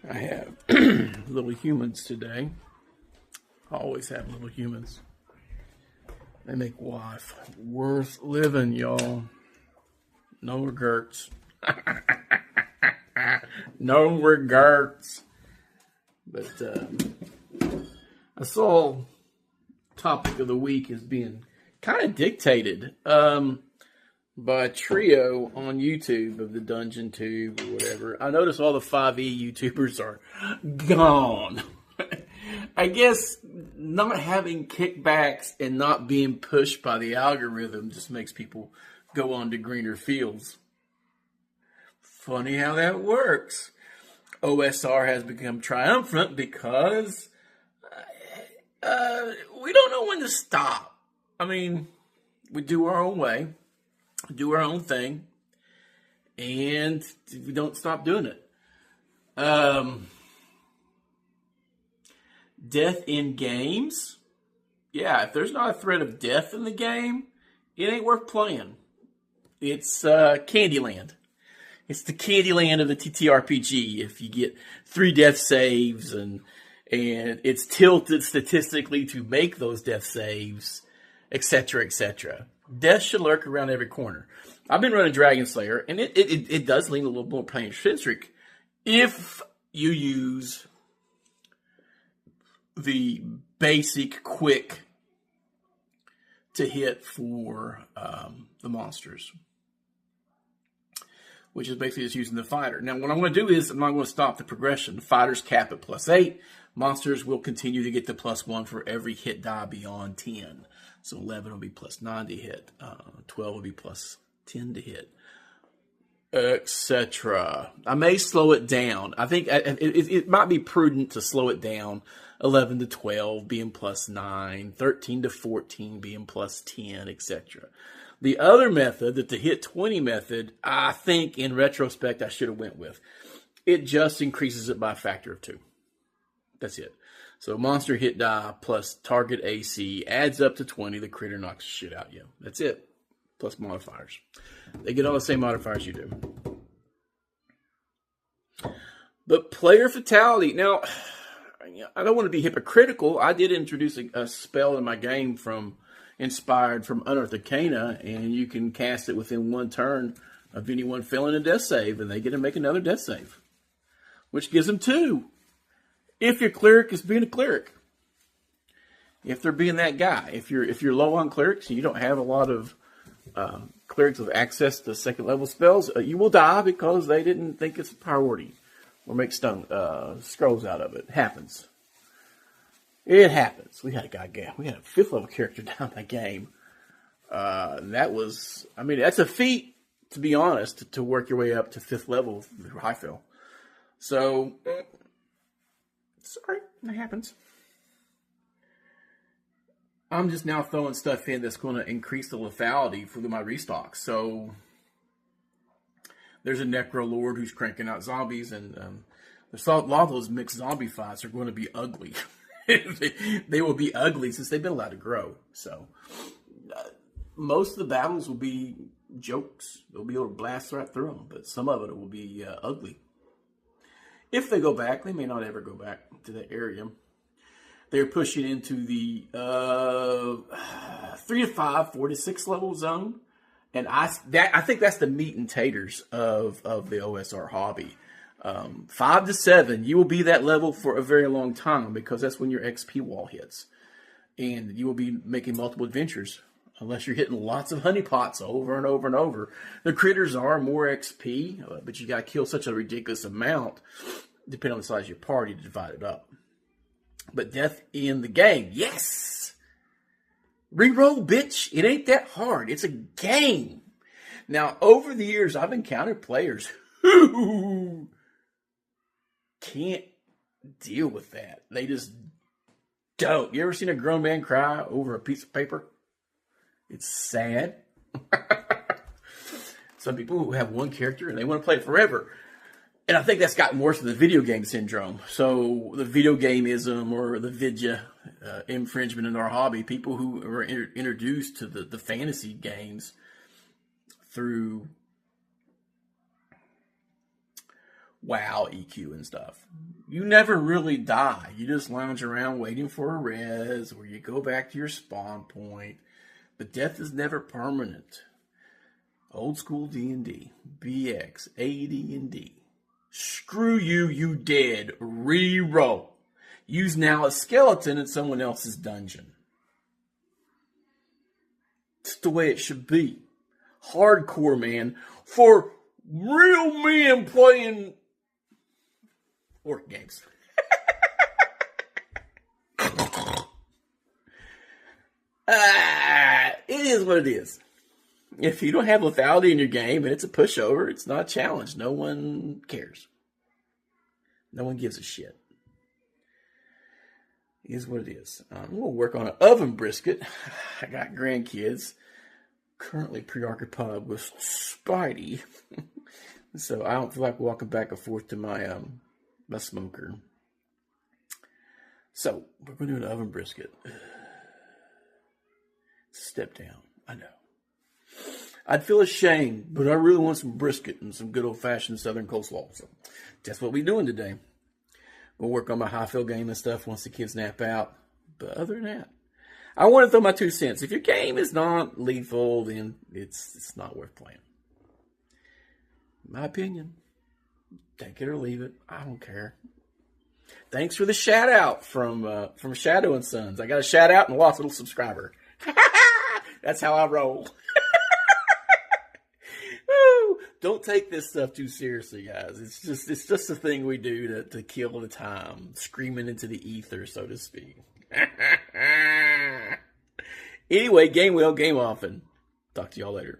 I have little humans today. I always have little humans. They make life worth living, y'all. No regrets. No regrets. But I saw topic of the week as being kind of dictated by a trio on YouTube of the Dungeon Tube or whatever. I noticed all the 5e YouTubers are gone. I guess not having kickbacks and not being pushed by the algorithm just makes people go on to greener fields. Funny how that works. OSR has become triumphant because we don't know when to stop. I mean, we do our own way, do our own thing, and we don't stop doing it. Death in games? Yeah, if there's not a threat of death in the game, it ain't worth playing. It's Candyland. It's the Candyland of the TTRPG. If you get 3 death saves and it's tilted statistically to make those death saves, etc., etc. Death should lurk around every corner. I've been running Dragon Slayer, and it does lean a little more pain-centric if you use the basic quick to hit for the monsters, which is basically just using the fighter. Now, what I'm going to do is I'm not going to stop the progression. Fighters cap at +8. Monsters will continue to get the +1 for every hit die beyond 10. So 11 will be +9 to hit. 12 will be +10 to hit, etc. I may slow it down. I think it might be prudent to slow it down. 11 to 12 being +9, 13 to 14 being +10, etc. The other method, the hit 20 method, I think in retrospect I should have went with. It just increases it by a factor of 2. That's it. So monster hit die plus target AC adds up to 20. The critter knocks shit out of you. That's it. Plus modifiers. They get all the same modifiers you do. But player fatality. Now, I don't want to be hypocritical. I did introduce a spell in my game inspired from Unearthed Arcana, and you can cast it within 1 turn of anyone failing a death save, and they get to make another death save, which gives them 2. If your cleric is being a cleric, if they're being that guy, if you're low on clerics and you don't have a lot of clerics with access to 2nd level spells, you will die because they didn't think it's a priority or make scrolls out of it. It happens. It happens. We had a 5th level character down that game. That's a feat, to be honest, to work your way up to 5th level through high fill. So, sorry, that happens. I'm just now throwing stuff in that's going to increase the lethality for my restock. So, there's a Necro Lord who's cranking out zombies, and a lot of those mixed zombie fights are going to be ugly. They will be ugly since they've been allowed to grow. So, most of the battles will be jokes. They'll be able to blast right through them, but some of it will be ugly. If they go back, they may not ever go back to that area. They're pushing into the 3 to 5, 4 to 6 level zone. And I think that's the meat and taters of the OSR hobby. 5 to 7, you will be that level for a very long time because that's when your XP wall hits. And you will be making multiple adventures unless you're hitting lots of honeypots over and over and over. The critters are more XP, but you got to kill such a ridiculous amount, depending on the size of your party, to divide it up. But death in the game, yes! Reroll, bitch. It ain't that hard. It's a game. Now, over the years, I've encountered players who can't deal with that. They just don't. You ever seen a grown man cry over a piece of paper? It's sad. Some people who have one character and they want to play it forever. And I think that's gotten worse with the video game syndrome. So the video gameism or the vidya infringement in our hobby, people who were introduced to the fantasy games through WoW EQ and stuff. You never really die. You just lounge around waiting for a res, or you go back to your spawn point. But death is never permanent. Old school D&D, BX, AD&D. Screw you, you dead. Reroll. Use now a skeleton in someone else's dungeon. It's the way it should be. Hardcore, man. For real men playing orc games. It is what it is. If you don't have lethality in your game and it's a pushover, it's not a challenge. No one cares. No one gives a shit. It is what it is. I'm going to work on an oven brisket. I got grandkids. Currently preoccupied with Spidey. So I don't feel like walking back and forth to my my smoker. So we're going to do an oven brisket. Step down. I know. I'd feel ashamed, but I really want some brisket and some good old-fashioned Southern coleslaw. So that's what we're doing today. We'll work on my high-field game and stuff once the kids nap out. But other than that, I want to throw my 2 cents. If your game is not lethal, then it's not worth playing. My opinion. Take it or leave it. I don't care. Thanks for the shout-out from Shadow and Sons. I got a shout-out and lost a little subscriber. That's how I roll. Don't take this stuff too seriously, guys. It's just a thing we do to kill the time, screaming into the ether, so to speak. Anyway, game well, game often. Talk to y'all later.